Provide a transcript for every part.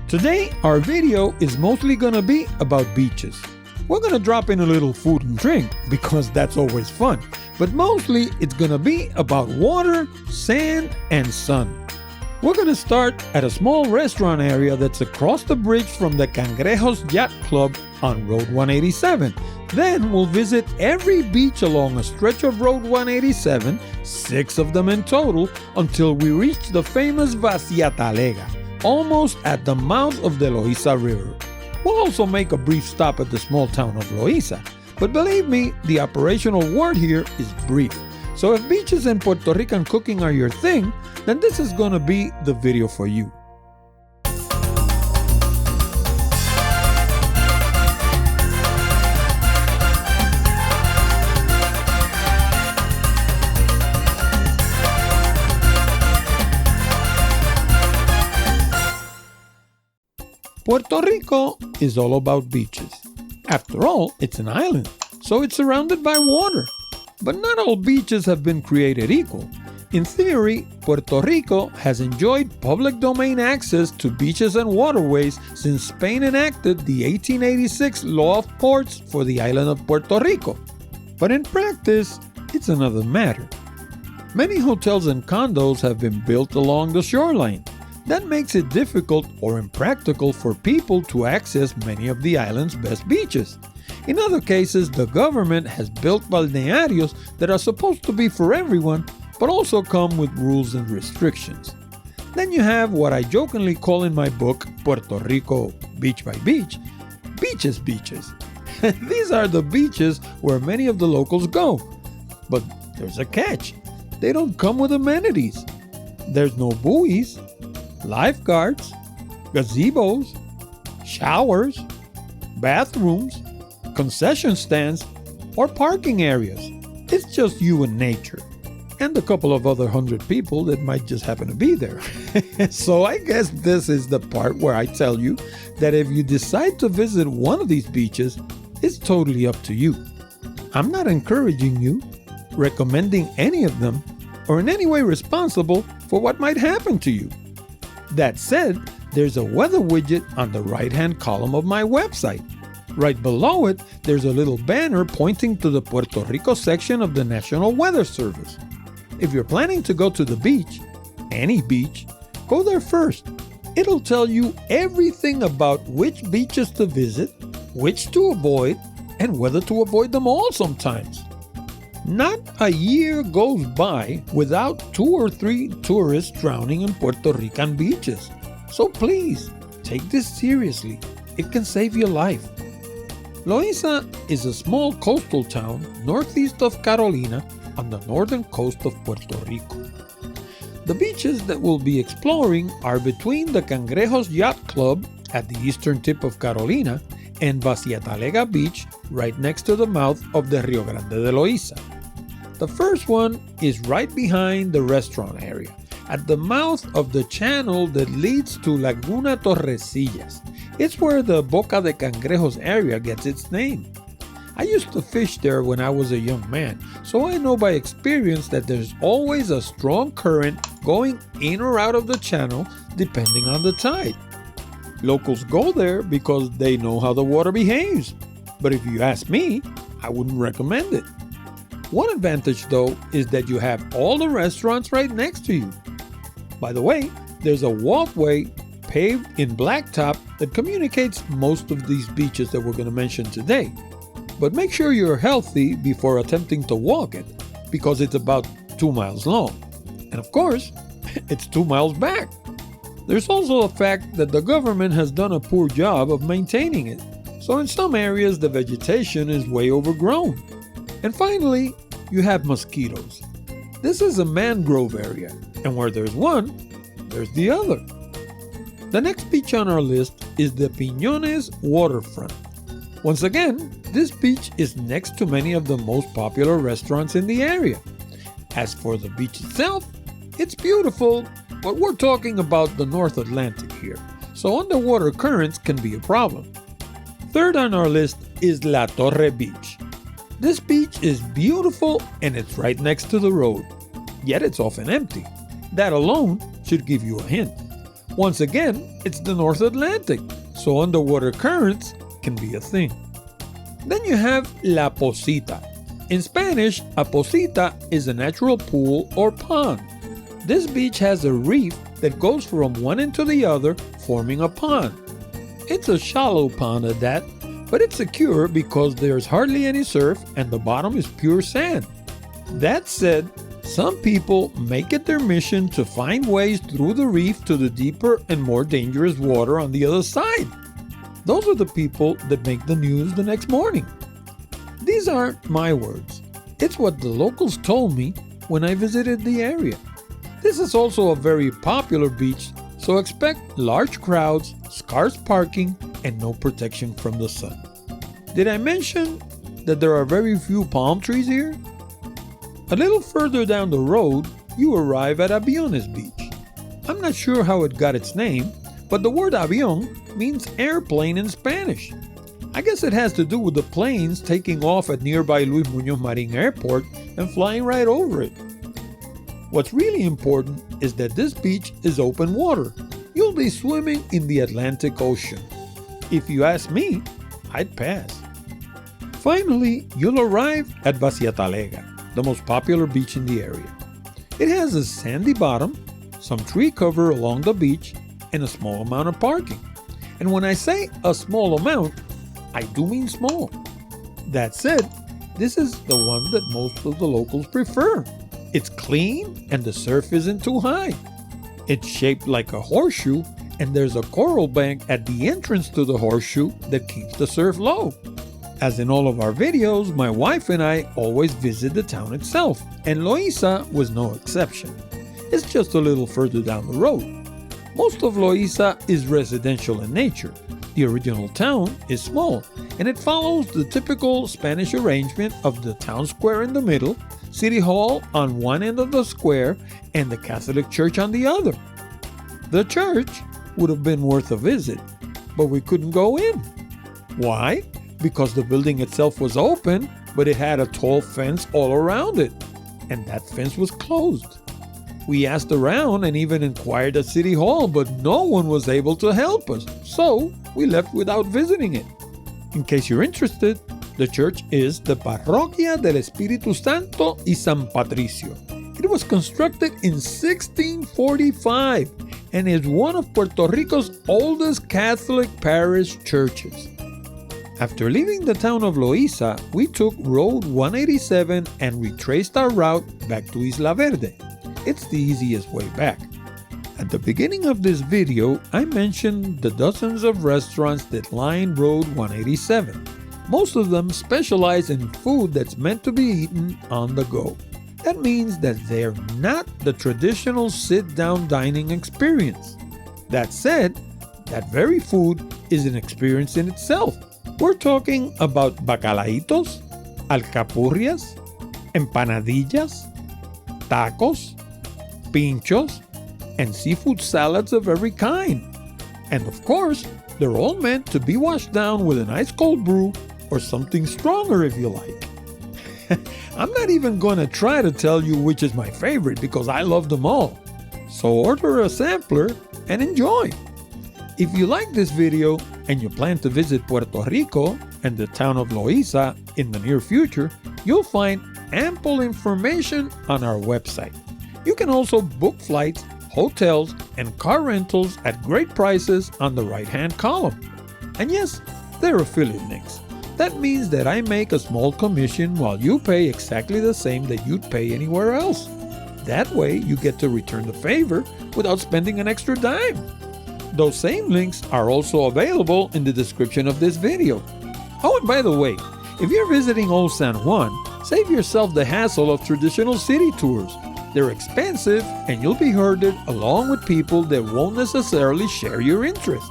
Today, our video is mostly gonna be about beaches. We're gonna drop in a little food and drink because that's always fun, but mostly it's gonna be about water, sand, and sun. We're gonna start at a small restaurant area that's across the bridge from the Cangrejos Yacht Club on Road 187. Then we'll visit every beach along a stretch of Road 187, 6 of them in total, until we reach the famous Vacia Talega, almost at the mouth of the Loíza River. We'll also make a brief stop at the small town of Loíza, but believe me, the operational word here is brief. So if beaches and Puerto Rican cooking are your thing, then this is gonna be the video for you. Puerto Rico is all about beaches. After all, it's an island, so it's surrounded by water. But not all beaches have been created equal. In theory, Puerto Rico has enjoyed public domain access to beaches and waterways since Spain enacted the 1886 Law of Ports for the island of Puerto Rico. But in practice, it's another matter. Many hotels and condos have been built along the shoreline. That makes it difficult or impractical for people to access many of the island's best beaches. In other cases, the government has built balnearios that are supposed to be for everyone, but also come with rules and restrictions. Then you have what I jokingly call in my book, Puerto Rico Beach by Beach, beaches. These are the beaches where many of the locals go. But there's a catch. They don't come with amenities. There's no buoys, lifeguards, gazebos, showers, bathrooms, concession stands, or parking areas. It's just you and nature, and a couple of other 100 people that might just happen to be there. So I guess this is the part where I tell you that if you decide to visit one of these beaches, it's totally up to you. I'm not encouraging you, recommending any of them, or in any way responsible for what might happen to you. That said, there's a weather widget on the right-hand column of my website. Right below it, there's a little banner pointing to the Puerto Rico section of the National Weather Service. If you're planning to go to the beach, any beach, go there first. It'll tell you everything about which beaches to visit, which to avoid, and whether to avoid them all sometimes. Not a year goes by without 2 or 3 tourists drowning in Puerto Rican beaches. So please, take this seriously. It can save your life. Loíza is a small coastal town northeast of Carolina on the northern coast of Puerto Rico. The beaches that we'll be exploring are between the Cangrejos Yacht Club at the eastern tip of Carolina and Vacia Talega Beach right next to the mouth of the Rio Grande de Loíza. The first one is right behind the restaurant area, at the mouth of the channel that leads to Laguna Torrecillas. It's where the Boca de Cangrejos area gets its name. I used to fish there when I was a young man, so I know by experience that there's always a strong current going in or out of the channel depending on the tide. Locals go there because they know how the water behaves, but if you ask me, I wouldn't recommend it. One advantage though is that you have all the restaurants right next to you. By the way, there's a walkway paved in blacktop that communicates most of these beaches that we're going to mention today. But make sure you're healthy before attempting to walk it, because it's about 2 miles long. And of course, it's 2 miles back. There's also the fact that the government has done a poor job of maintaining it. So in some areas, the vegetation is way overgrown. And finally, you have mosquitoes. This is a mangrove area, and where there's one, there's the other. The next beach on our list is the Piñones Waterfront. Once again, this beach is next to many of the most popular restaurants in the area. As for the beach itself, it's beautiful, but we're talking about the North Atlantic here, so underwater currents can be a problem. Third on our list is La Torre Beach. This beach is beautiful and it's right next to the road, yet it's often empty. That alone should give you a hint. Once again, it's the North Atlantic, so underwater currents can be a thing. Then you have La Pocita. In Spanish, a pocita is a natural pool or pond. This beach has a reef that goes from one end to the other, forming a pond. It's a shallow pond at that, but it's secure because there's hardly any surf and the bottom is pure sand. That said, some people make it their mission to find ways through the reef to the deeper and more dangerous water on the other side. Those are the people that make the news the next morning. These aren't my words. It's what the locals told me when I visited the area. This is also a very popular beach, so expect large crowds, scarce parking, and no protection from the sun. Did I mention that there are very few palm trees here? A little further down the road, you arrive at Aviones Beach. I'm not sure how it got its name, but the word avión means airplane in Spanish. I guess it has to do with the planes taking off at nearby Luis Muñoz Marín Airport and flying right over it. What's really important is that this beach is open water. You'll be swimming in the Atlantic Ocean. If you ask me, I'd pass. Finally, you'll arrive at Vacia Talega, the most popular beach in the area. It has a sandy bottom, some tree cover along the beach, and a small amount of parking. And when I say a small amount, I do mean small. That said, this is the one that most of the locals prefer. It's clean and the surf isn't too high. It's shaped like a horseshoe, and there's a coral bank at the entrance to the horseshoe that keeps the surf low. As in all of our videos, my wife and I always visit the town itself, and Loíza was no exception. It's just a little further down the road. Most of Loíza is residential in nature. The original town is small, and it follows the typical Spanish arrangement of the town square in the middle, City Hall on one end of the square, and the Catholic Church on the other. The church would have been worth a visit, but we couldn't go in. Why? Because the building itself was open, but it had a tall fence all around it, and that fence was closed. We asked around and even inquired at City Hall, but no one was able to help us, so we left without visiting it. In case you're interested, the church is the Parroquia del Espíritu Santo y San Patricio. It was constructed in 1645 and is one of Puerto Rico's oldest Catholic parish churches. After leaving the town of Loíza, we took Road 187 and retraced our route back to Isla Verde. It's the easiest way back. At the beginning of this video, I mentioned the dozens of restaurants that line Road 187. Most of them specialize in food that's meant to be eaten on the go. That means that they're not the traditional sit-down dining experience. That said, that very food is an experience in itself. We're talking about bacalaitos, alcapurrias, empanadillas, tacos, pinchos, and seafood salads of every kind. And of course, they're all meant to be washed down with an ice cold brew or something stronger if you like. I'm not even going to try to tell you which is my favorite because I love them all. So order a sampler and enjoy. If you like this video and you plan to visit Puerto Rico and the town of Loíza in the near future, you'll find ample information on our website. You can also book flights, hotels, and car rentals at great prices on the right-hand column. And yes, they're affiliate links. That means that I make a small commission while you pay exactly the same that you'd pay anywhere else. That way, you get to return the favor without spending an extra dime. Those same links are also available in the description of this video. Oh, and by the way, if you're visiting Old San Juan, save yourself the hassle of traditional city tours. They're expensive and you'll be herded along with people that won't necessarily share your interest.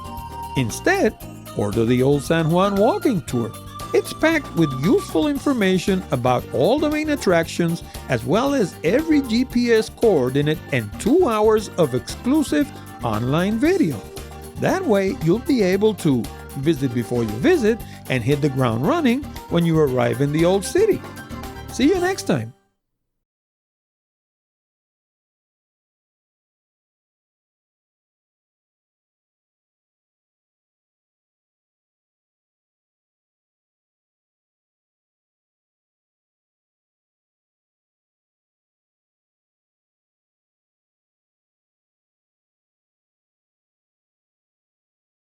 Instead, order the Old San Juan walking tour. It's packed with useful information about all the main attractions as well as every GPS coordinate and 2 hours of exclusive online video. That way, you'll be able to visit before you visit and hit the ground running when you arrive in the old city. See you next time.